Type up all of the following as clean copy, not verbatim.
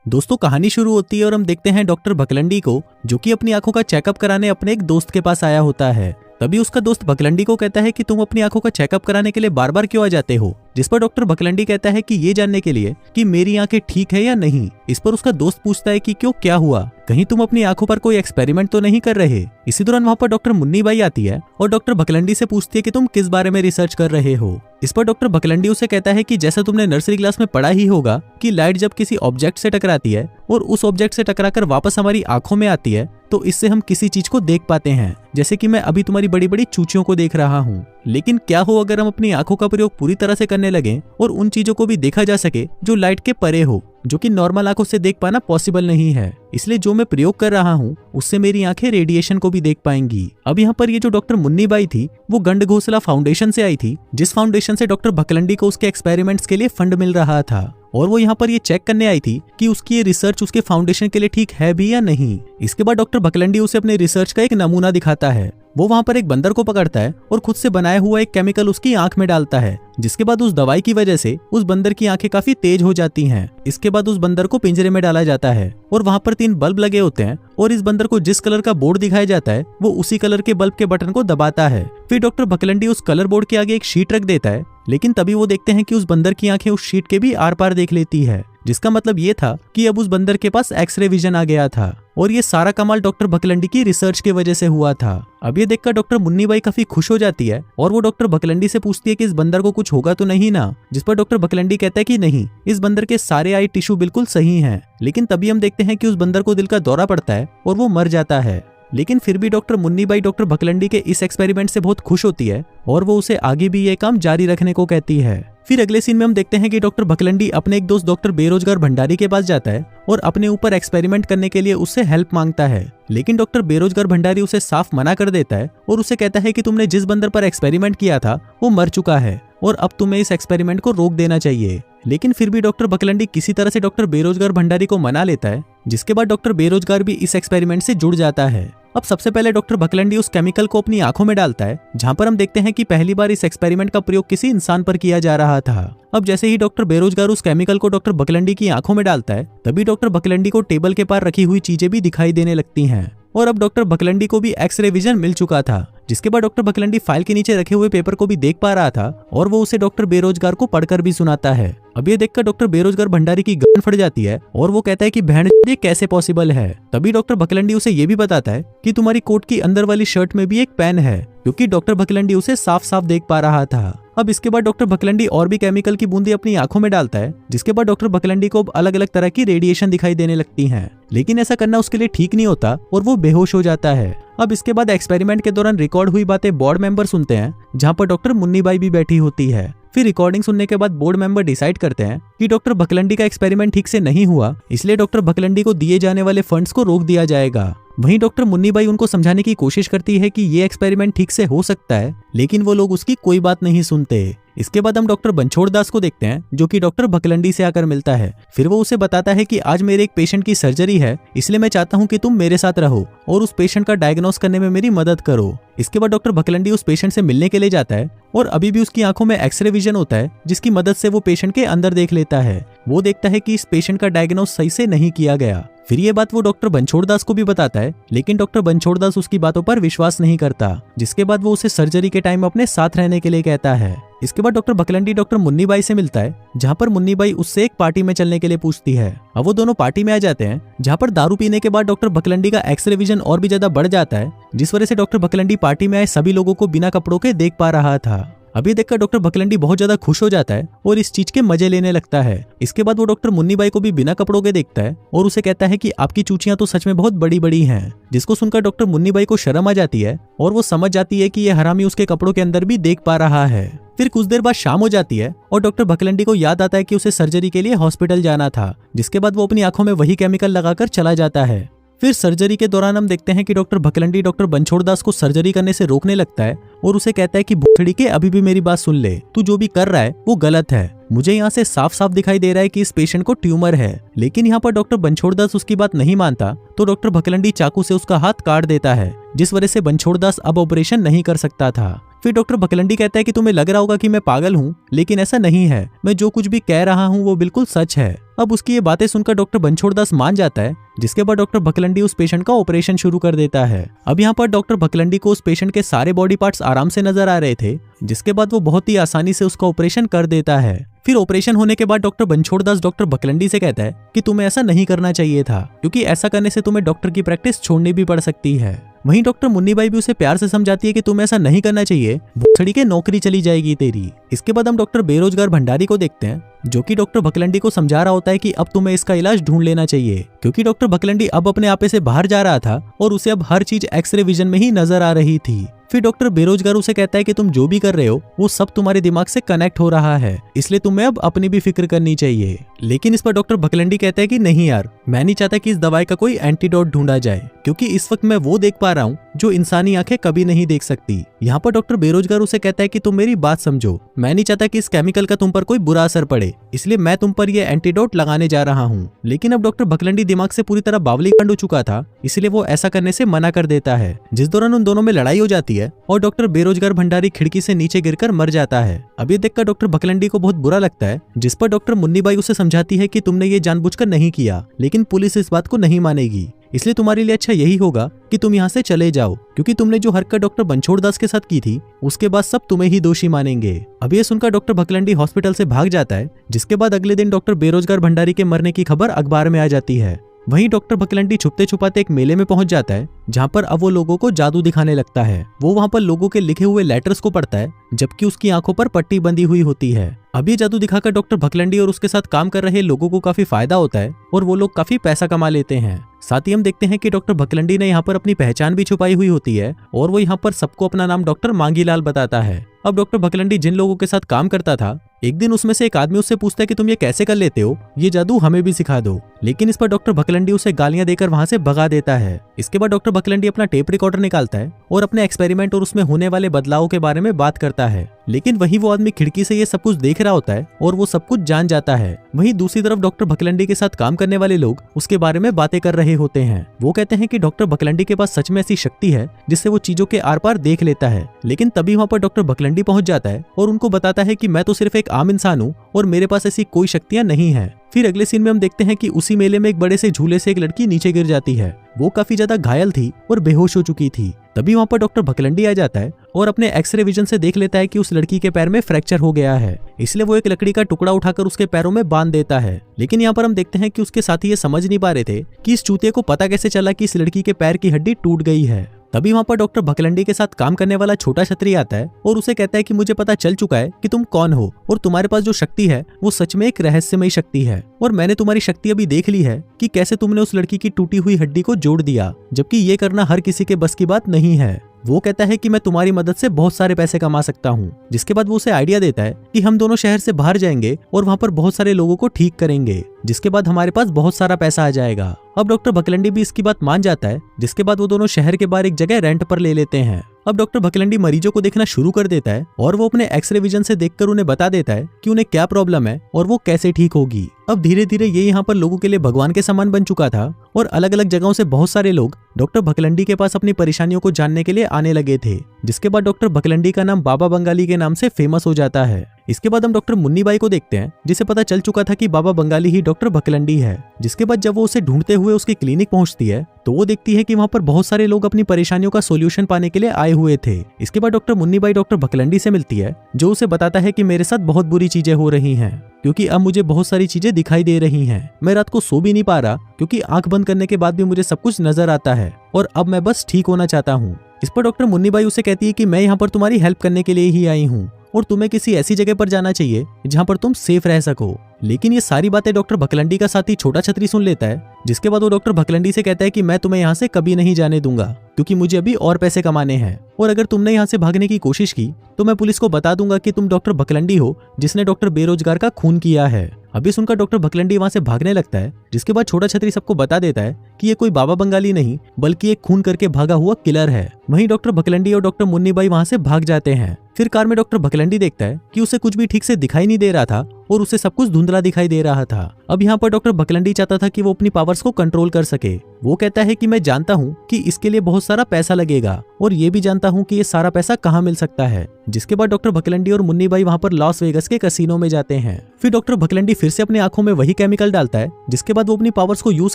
दोस्तों कहानी शुरू होती है और हम देखते हैं डॉक्टर भकलंडी को, जो कि अपनी आंखों का चेकअप कराने अपने एक दोस्त के पास आया होता है। तभी उसका दोस्त भकलंडी को कहता है कि तुम अपनी आंखों का चेकअप कराने के लिए बार बार क्यों आ जाते हो। जिस पर डॉक्टर भकलंडी कहता है कि ये जानने के लिए कि मेरी आंखें ठीक है या नहीं। इस पर उसका दोस्त पूछता है कि क्यों, क्या हुआ, कहीं तुम अपनी आंखों पर कोई एक्सपेरिमेंट तो नहीं कर रहे। इसी दौरान वहाँ पर डॉक्टर मुन्नी बाई आती है और डॉक्टर भकलंडी से पूछती है कि तुम किस बारे में रिसर्च कर रहे हो। इस पर डॉक्टर भकलंडी उसे कहता है कि जैसा तुमने नर्सरी क्लास में पढ़ा ही होगा कि लाइट जब किसी ऑब्जेक्ट से टकराती है और उस ऑब्जेक्ट से टकराकर वापस हमारी आंखों में आती है तो इससे हम किसी चीज को देख पाते हैं, जैसे कि मैं अभी तुम्हारी बड़ी बड़ी चूचियों को देख रहा हूँ। लेकिन क्या हो अगर हम अपनी आंखों का प्रयोग पूरी तरह से करने लगे और उन चीजों को भी देखा जा सके जो लाइट के परे हो, जो कि नॉर्मल आंखों से देख पाना पॉसिबल नहीं है। इसलिए जो मैं प्रयोग कर रहा हूँ उससे मेरी आंखें रेडिएशन को भी देख पाएंगी। अब यहाँ पर ये जो डॉक्टर मुन्नी बाई थी वो गंड घोसला फाउंडेशन से आई थी, जिस फाउंडेशन से डॉक्टर भकलंडी को उसके एक्सपेरिमेंट्स के लिए फंड मिल रहा था। और वो यहाँ पर ये चेक करने आई थी कि उसकी ये रिसर्च उसके फाउंडेशन के लिए ठीक है भी या नहीं। इसके बाद डॉक्टर भकलंडी उसे अपने रिसर्च का एक नमूना दिखाता है। वो वहाँ पर एक बंदर को पकड़ता है और खुद से बनाया हुआ एक केमिकल उसकी आंख में डालता है, जिसके बाद उस दवाई की वजह से उस बंदर की आंखें काफी तेज हो जाती हैं। इसके बाद उस बंदर को पिंजरे में डाला जाता है और वहाँ पर 3 बल्ब लगे होते हैं और इस बंदर को जिस कलर का बोर्ड दिखाया जाता है वो उसी कलर के बल्ब के बटन को दबाता है। फिर डॉक्टर भकलंडी उस कलर बोर्ड के आगे एक शीट रख देता है, लेकिन तभी वो देखते हैं कि उस बंदर की आंखें उस शीट के भी आर पार देख लेती है, जिसका मतलब ये था कि अब उस बंदर के पास एक्सरे विजन आ गया था। और ये सारा कमाल डॉक्टर भकलंडी की रिसर्च की वजह से हुआ था। अब ये देखकर डॉक्टर मुन्नी बाई काफी खुश हो जाती है और वो डॉक्टर भकलंडी से पूछती है कि इस बंदर को कुछ होगा तो नहीं ना। जिस पर डॉक्टर भकलंडी कहता है कि नहीं, इस बंदर के सारे आई टिश्यू बिल्कुल सही हैं। लेकिन तभी हम देखते हैं कि उस बंदर को दिल का दौरा पड़ता है और वो मर जाता है। लेकिन फिर भी डॉक्टर मुन्नी बाई डॉक्टर भकलंडी के इस एक्सपेरिमेंट से बहुत खुश होती है और वो उसे आगे भी ये काम जारी रखने को कहती है। फिर अगले सीन में हम देखते हैं कि डॉक्टर भकलंडी अपने एक दोस्त डॉक्टर बेरोजगार भंडारी के पास जाता है और अपने ऊपर एक्सपेरिमेंट करने के लिए उससे हेल्प मांगता है। लेकिन डॉक्टर बेरोजगार भंडारी उसे साफ मना कर देता है और उसे कहता है कि तुमने जिस बंदर पर एक्सपेरिमेंट किया था वो मर चुका है और अब तुम्हें इस एक्सपेरिमेंट को रोक देना चाहिए। लेकिन फिर भी डॉक्टर भकलंडी किसी तरह से डॉक्टर बेरोजगार भंडारी को मना लेता है, जिसके बाद डॉक्टर बेरोजगार भी इस एक्सपेरिमेंट से जुड़ जाता है। अब सबसे पहले डॉक्टर भकलंडी उस केमिकल को अपनी आंखों में डालता है, जहां पर हम देखते हैं कि पहली बार इस एक्सपेरिमेंट का प्रयोग किसी इंसान पर किया जा रहा था। अब जैसे ही डॉक्टर बेरोजगार उस केमिकल को डॉक्टर भकलंडी की आंखों में डालता है, तभी डॉक्टर भकलंडी को टेबल के पार रखी हुई चीजें भी दिखाई देने लगती हैं। और अब डॉक्टर भकलंडी को भी एक्सरे विजन मिल चुका था, जिसके बाद डॉक्टर भकलंडी फाइल के नीचे रखे हुए पेपर को भी देख पा रहा था और वो उसे डॉक्टर बेरोजगार को पढ़कर भी सुनाता है। अब ये देखकर डॉक्टर बेरोजगार भंडारी की गर्दन फट जाती है और वो कहता है कि बहन ये कैसे पॉसिबल है। तभी डॉक्टर भकलंडी उसे ये भी बताता है कि तुम्हारी कोट की अंदर वाली शर्ट में भी एक पेन है, क्योंकि डॉक्टर भकलंडी उसे साफ साफ देख पा रहा था। अब इसके बाद डॉक्टर भकलंडी और भी केमिकल की बूंदी अपनी आंखों में डालता है, जिसके बाद डॉक्टर भकलंडी को अलग अलग तरह की रेडिएशन दिखाई देने लगती हैं। लेकिन ऐसा करना उसके लिए ठीक नहीं होता और वो बेहोश हो जाता है। अब इसके बाद एक्सपेरिमेंट के दौरान रिकॉर्ड हुई बातें बोर्ड मेंबर सुनते हैं, जहां पर डॉक्टर मुन्नी बाई भी बैठी होती है। फिर रिकॉर्डिंग सुनने के बाद बोर्ड मेंबर डिसाइड करते हैं कि डॉक्टर भकलंडी का एक्सपेरिमेंट ठीक से नहीं हुआ, इसलिए डॉक्टर भकलंडी को दिए जाने वाले फंड्स को रोक दिया जाएगा। वहीं डॉक्टर मुन्नी बाई उनको समझाने की कोशिश करती है कि ये एक्सपेरिमेंट ठीक से हो सकता है, लेकिन वो लोग उसकी कोई बात नहीं सुनते। इसके बाद हम डॉक्टर बनछोड़ दास को देखते हैं, जो कि डॉक्टर भकलंडी से आकर मिलता है। फिर वो उसे बताता है कि आज मेरे एक पेशेंट की सर्जरी है, इसलिए मैं चाहता हूं कि तुम मेरे साथ रहो और उस पेशेंट का डायग्नोस करने में मेरी मदद करो। इसके बाद डॉक्टर भकलंडी उस पेशेंट से मिलने के लिए जाता है और अभी भी उसकी आंखों में एक्सरे विजन होता है, जिसकी मदद से वो पेशेंट के अंदर देख लेता है। वो देखता है कि इस पेशेंट का डायग्नोस सही से नहीं किया गया। फिर ये बात वो डॉक्टर बनछोड़ दास को भी बताता है, लेकिन डॉक्टर बनछोड़ दास उसकी बातों पर विश्वास नहीं करता, जिसके बाद वो उसे सर्जरी के टाइम अपने साथ रहने के लिए कहता है। इसके बाद डॉक्टर भकलंडी डॉक्टर मुन्नी बाई से मिलता है, जहां पर मुन्नी बाई उससे एक पार्टी में चलने के लिए पूछती है। अब वो दोनों पार्टी में आ जाते हैं, जहां पर दारू पीने के बाद डॉक्टर भकलंडी का एक्सरे विजन और भी ज्यादा बढ़ जाता है, जिस वजह से डॉक्टर भकलंडी पार्टी में आए सभी लोगों को बिना कपड़ों के देख पा रहा था। अभी देखकर डॉक्टर भकलंडी बहुत ज्यादा खुश हो जाता है और इस चीज के मजे लेने लगता है। इसके बाद वो डॉक्टर मुन्नी बाई को भी बिना कपड़ों के देखता है और उसे कहता है कि आपकी चूचियां तो सच में बहुत बड़ी बड़ी हैं, जिसको सुनकर डॉक्टर मुन्नी बाई को शर्म आ जाती है और वो समझ जाती है कि ये हरामी उसके कपड़ों के अंदर भी देख पा रहा है। फिर कुछ देर बाद शाम हो जाती है और डॉक्टर भकलंडी को याद आता है कि उसे सर्जरी के लिए हॉस्पिटल जाना था, जिसके बाद वो अपनी आंखों में वही केमिकल लगाकर चला जाता है। फिर सर्जरी के दौरान हम देखते हैं कि डॉक्टर भकलंडी डॉक्टर बनछोड़ दास को सर्जरी करने से रोकने लगता है और उसे कहता है कि भूखड़ी के अभी भी मेरी बात सुन ले, तू जो भी कर रहा है वो गलत है। मुझे यहाँ से साफ साफ दिखाई दे रहा है कि इस पेशेंट को ट्यूमर है। लेकिन यहाँ पर डॉक्टर बनछोड़ दास उसकी बात नहीं मानता, तो डॉक्टर भकलंडी चाकू से उसका हाथ काट देता है, जिस वजह से बनछोड़ दास अब ऑपरेशन नहीं कर सकता था। फिर डॉक्टर भकलंडी कहता है कि तुम्हें लग रहा होगा कि मैं पागल हूँ, लेकिन ऐसा नहीं है, मैं जो कुछ भी कह रहा हूँ वो बिल्कुल सच है। अब उसकी ये बातें सुनकर डॉक्टर बनछोड़ दास मान जाता है, जिसके बाद डॉक्टर भकलंडी उस पेशेंट का ऑपरेशन शुरू कर देता है। अब यहाँ पर डॉक्टर भकलंडी को उस पेशेंट के सारे बॉडी पार्ट्स आराम से नजर आ रहे थे, जिसके बाद वो बहुत ही आसानी से उसका ऑपरेशन कर देता है। फिर ऑपरेशन होने के बाद डॉक्टर बनछोड़ दास डॉक्टर भकलंडी से कहता है कि तुम्हें ऐसा नहीं करना चाहिए था, क्योंकि ऐसा करने से तुम्हें डॉक्टर की प्रैक्टिस छोड़नी भी पड़ सकती है। वहीं डॉक्टर मुन्नीबाई भी उसे प्यार से समझाती है कि तुम्हें ऐसा नहीं करना चाहिए, भूसड़ी के नौकरी चली जाएगी तेरी। इसके बाद हम डॉक्टर बेरोजगार भंडारी को देखते हैं, जो कि डॉक्टर भकलंडी को समझा रहा होता है कि अब तुम्हें इसका इलाज ढूंढ लेना चाहिए, क्योंकि डॉक्टर भकलंडी अब अपने आपे से बाहर जा रहा था और उसे अब हर चीज एक्सरे विजन में ही नजर आ रही थी। फिर डॉक्टर बेरोजगार उसे कहता है कि तुम जो भी कर रहे हो वो सब तुम्हारे दिमाग से कनेक्ट हो रहा है, इसलिए तुम्हें अब अपनी भी फिक्र करनी चाहिए। लेकिन इस पर डॉक्टर भकलंडी कहता है कि नहीं यार, मैं नहीं चाहता कि इस दवाई का कोई एंटीडोट ढूंढा जाए, क्योंकि इस वक्त मैं वो देख पा रहा हूँ जो इंसानी आंखें कभी नहीं देख सकती। यहाँ पर डॉक्टर बेरोजगार उसे कहता है कि तुम मेरी बात समझो, मैं नहीं चाहता कि इस केमिकल का तुम पर कोई बुरा असर पड़े, इसलिए मैं तुम पर यह एंटीडोट लगाने जा रहा हूँ। लेकिन अब डॉक्टर भकलंडी दिमाग से पूरी तरह बावली कांड हो चुका था, इसलिए वो ऐसा करने से मना कर देता है, जिस दौरान उन दोनों में लड़ाई हो जाती है और डॉक्टर बेरोजगार भंडारी खिड़की से नीचे गिरकर मर जाता है। अब ये देखकर डॉक्टर भकलंडी को बहुत बुरा लगता है, जिस पर डॉक्टर मुन्नीबाई उसे समझाती है कि तुमने ये जानबूझकर नहीं किया, लेकिन पुलिस इस बात को नहीं मानेगी, इसलिए तुम्हारे लिए अच्छा यही होगा कि तुम यहाँ से चले जाओ, क्योंकि तुमने जो हरकत डॉक्टर बनछोड़ दास के साथ की थी उसके बाद सब तुम्हें ही दोषी मानेंगे। अब ये सुनकर डॉक्टर भकलंडी हॉस्पिटल से भाग जाता है, जिसके बाद अगले दिन डॉक्टर बेरोजगार भंडारी के मरने की खबर अखबार में आ जाती है। वहीं डॉक्टर भकलंडी छुपते छुपाते एक मेले में पहुंच जाता है, जहां पर अब वो लोगों को जादू दिखाने लगता है। वो वहां पर लोगों के लिखे हुए लेटर्स को पढ़ता है, जबकि उसकी आंखों पर पट्टी बंधी हुई होती है। अब ये जादू दिखाकर डॉक्टर भकलंडी और उसके साथ काम कर रहे लोगों को काफी फायदा होता है और वो लोग काफी पैसा कमा लेते हैं। साथ ही हम देखते हैं कि डॉक्टर भकलंडी ने यहाँ पर अपनी पहचान भी छुपाई हुई होती है और वो यहाँ पर सबको अपना नाम डॉक्टर मांगीलाल बताता है। अब डॉक्टर भकलंडी जिन लोगों के साथ काम करता था, एक दिन उसमें से एक आदमी उससे पूछता है कि तुम ये कैसे कर लेते हो, ये जादू हमें भी सिखा दो। लेकिन इस पर डॉक्टर भकलंडी उसे गालियां देकर वहां से भगा देता है। इसके बाद डॉक्टर भकलंडी अपना टेप रिकॉर्डर निकालता है और अपने एक्सपेरिमेंट और उसमें होने वाले बदलावों के बारे में बात करता है। लेकिन वही वो आदमी खिड़की से ये सब कुछ देख रहा होता है और वो सब कुछ जान जाता है। वहीं दूसरी तरफ डॉक्टर भकलंडी के साथ काम करने वाले लोग उसके बारे में बातें कर रहे होते हैं। वो कहते हैं कि डॉक्टर भकलंडी के पास सच में ऐसी शक्ति है जिससे वो चीजों के आर पार देख लेता है। लेकिन तभी वहां पर डॉक्टर भकलंडी पहुंच जाता है और उनको बताता है कि मैं तो सिर्फ एक आम इंसान हूँ और मेरे पास ऐसी कोई शक्तियां नहीं है। फिर अगले सीन में हम देखते हैं कि उसी मेले में एक बड़े से झूले से एक लड़की नीचे गिर जाती है। वो काफी ज्यादा घायल थी और बेहोश हो चुकी थी। तभी वहां पर डॉक्टर भकलंडी आ जाता है और अपने एक्सरे विजन से देख लेता है कि उस लड़की के पैर में फ्रैक्चर हो गया है, इसलिए वो एक लकड़ी का टुकड़ा उठाकर उसके पैरों में बांध देता है। लेकिन यहाँ पर हम देखते हैं कि उसके साथी ये समझ नहीं पा रहे थे कि इस चूतिए को पता कैसे चला कि इस लड़की के पैर की हड्डी टूट गई है। तभी वहां पर डॉक्टर भकलंडी के साथ काम करने वाला छोटा छतरी आता है और उसे कहता है कि मुझे पता चल चुका है कि तुम कौन हो और तुम्हारे पास जो शक्ति है वो सच में एक रहस्यमयी शक्ति है, और मैंने तुम्हारी शक्ति अभी देख ली है कि कैसे तुमने उस लड़की की टूटी हुई हड्डी को जोड़ दिया, जबकि ये करना हर किसी के बस की बात नहीं है। वो कहता है कि मैं तुम्हारी मदद से बहुत सारे पैसे कमा सकता हूँ। जिसके बाद वो उसे आइडिया देता है कि हम दोनों शहर से बाहर जाएंगे और वहाँ पर बहुत सारे लोगों को ठीक करेंगे, जिसके बाद हमारे पास बहुत सारा पैसा आ जाएगा। अब डॉक्टर भकलंडी भी इसकी बात मान जाता है, जिसके बाद वो दोनों शहर के बाहर एक जगह रेंट पर ले लेते हैं। अब डॉक्टर भकलंडी मरीजों को देखना शुरू कर देता है और वो अपने एक्सरे विजन से देखकर उन्हें बता देता है कि उन्हें क्या प्रॉब्लम है और वो कैसे ठीक होगी। अब धीरे धीरे ये यहाँ पर लोगों के लिए भगवान के समान बन चुका था और अलग अलग जगहों से बहुत सारे लोग डॉक्टर भकलंडी के पास अपनी परेशानियों को जानने के लिए आने लगे थे, जिसके बाद डॉक्टर भकलंडी का नाम बाबा बंगाली के नाम से फेमस हो जाता है। इसके बाद हम डॉक्टर मुन्नीबाई को देखते हैं, जिसे पता चल चुका था कि बाबा बंगाली ही डॉक्टर भकलंडी है। जिसके बाद जब वो उसे ढूंढते हुए उसकी क्लिनिक पहुंचती है तो वो देखती है कि वहां पर बहुत सारे लोग अपनी परेशानियों का सोल्यूशन पाने के लिए आए हुए थे। इसके बाद डॉक्टर मुन्नीबाई डॉक्टर भकलंडी से मिलती है, जो उसे बताता है कि मेरे साथ बहुत बुरी चीजें हो रही हैं, क्योंकि अब मुझे बहुत सारी चीजें दिखाई दे रही हैं। मैं रात को सो भी नहीं पा रहा, क्योंकि आंख बंद करने के बाद भी मुझे सब कुछ नजर आता है और अब मैं बस ठीक होना चाहता हूँ। इस पर डॉक्टर मुन्नीबाई उसे कहती है कि मैं यहाँ पर तुम्हारी हेल्प करने के लिए ही आई हूँ और तुम्हें किसी ऐसी जगह पर जाना चाहिए जहाँ पर तुम सेफ रह सको। लेकिन ये सारी बातें डॉक्टर भकलंडी का साथी छोटा छतरी सुन लेता है, जिसके बाद वो डॉक्टर भकलंडी से कहता है कि मैं तुम्हें यहाँ से कभी नहीं जाने दूंगा, क्योंकि मुझे अभी और पैसे कमाने हैं, और अगर तुमने यहाँ से भागने की कोशिश की तो मैं पुलिस को बता दूंगा कि तुम डॉक्टर भकलंडी हो जिसने डॉक्टर बेरोजगार का खून किया है। अभी सुनकर डॉक्टर भकलंडी वहां से भागने लगता है, जिसके बाद छोटा छतरी सबको बता देता है कि ये कोई बाबा बंगाली नहीं बल्कि एक खून करके भागा हुआ किलर है। वहीं डॉक्टर भकलंडी और डॉक्टर मुन्नी बाई वहां से भाग जाते हैं। फिर कार में डॉक्टर भकलंडी देखता है कि उसे कुछ भी ठीक से दिखाई नहीं दे रहा था और उसे सब कुछ धुंधला दिखाई दे रहा था। अब यहाँ पर डॉक्टर भकलंडी चाहता था कि वो अपनी पावर्स को कंट्रोल कर सके। वो कहता है कि मैं जानता हूँ कि इसके लिए बहुत सारा पैसा लगेगा और ये भी जानता हूँ कि ये सारा पैसा कहाँ मिल सकता है। जिसके बाद डॉक्टर भकलंडी और मुन्नी बाई वहाँ पर लॉस वेगस के कैसीनो में जाते हैं। फिर डॉक्टर भकलंडी फिर से अपनी आंखों में वही केमिकल डालता है, जिसके बाद वो अपनी पावर्स को यूज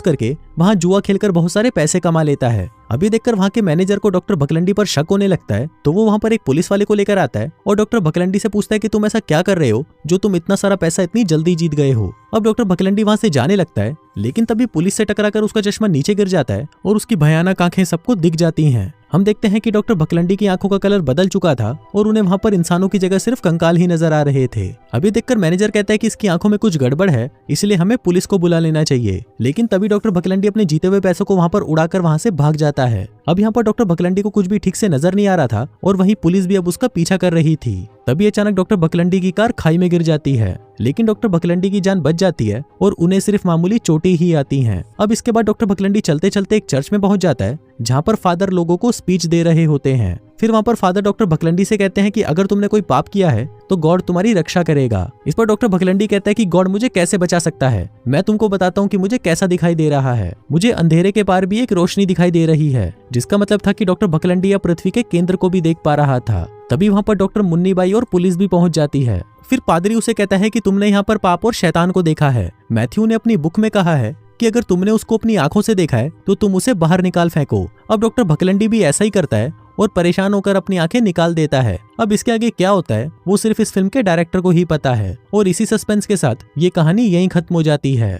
करके वहाँ जुआ खेलकर बहुत सारे पैसे कमा लेता है। अभी देखकर वहाँ के मैनेजर को डॉक्टर भकलंडी पर शक होने लगता है, तो वो वहाँ पर एक पुलिस वाले को लेकर आता है और डॉक्टर भकलंडी से पूछता है कि तुम ऐसा क्या कर रहे हो जो तुम इतना सारा पैसा इतनी जल्दी जीत गए हो। अब डॉक्टर भकलंडी वहाँ से जाने लगता है, लेकिन तभी पुलिस से टकराकर उसका चश्मा नीचे गिर जाता है और उसकी भयानक आंखें सबको दिख जाती हैं। हम देखते हैं कि डॉक्टर भकलंडी की आंखों का कलर बदल चुका था और उन्हें वहां पर इंसानों की जगह सिर्फ कंकाल ही नजर आ रहे थे। अभी देखकर मैनेजर कहता है कि इसकी आंखों में कुछ गड़बड़ है, इसलिए हमें पुलिस को बुला लेना चाहिए। लेकिन तभी डॉक्टर भकलंडी अपने जीते हुए पैसों को वहां पर उड़ाकर वहां से भाग जाता है। अब यहाँ पर डॉक्टर भकलंडी को कुछ भी ठीक से नजर नहीं आ रहा था और वहीं पुलिस भी अब उसका पीछा कर रही थी। तभी अचानक डॉक्टर भकलंडी की कार खाई में गिर जाती है, लेकिन डॉक्टर भकलंडी की जान बच जाती है और उन्हें सिर्फ मामूली चोटें ही आती हैं। अब इसके बाद डॉक्टर भकलंडी चलते चलते एक चर्च में पहुंच जाता है, जहां पर फादर लोगों को स्पीच दे रहे होते हैं। फिर वहां पर फादर डॉक्टर भकलंडी से कहते हैं कि अगर तुमने कोई पाप किया है तो गॉड तुम्हारी रक्षा करेगा। इस पर डॉक्टर भकलंडी कहता है कि गॉड मुझे कैसे बचा सकता है, मैं तुमको बताता हूँ कि मुझे कैसा दिखाई दे रहा है। मुझे अंधेरे के पार भी एक रोशनी दिखाई दे रही है, जिसका मतलब था कि डॉक्टर भकलंडी अब पृथ्वी के केंद्र को भी देख पा रहा था। तभी वहां पर डॉक्टर मुन्नी बाई और पुलिस भी पहुंच जाती है। फिर पादरी उसे कहता है कि तुमने यहाँ पर पाप और शैतान को देखा है। मैथ्यू ने अपनी बुक में कहा है कि अगर तुमने उसको अपनी आंखों से देखा है तो तुम उसे बाहर निकाल फेंको। अब डॉक्टर भकलंडी भी ऐसा ही करता है और परेशान होकर अपनी आंखें निकाल देता है। अब इसके आगे क्या होता है वो सिर्फ इस फिल्म के डायरेक्टर को ही पता है और इसी सस्पेंस के साथ ये कहानी यहीं खत्म हो जाती है।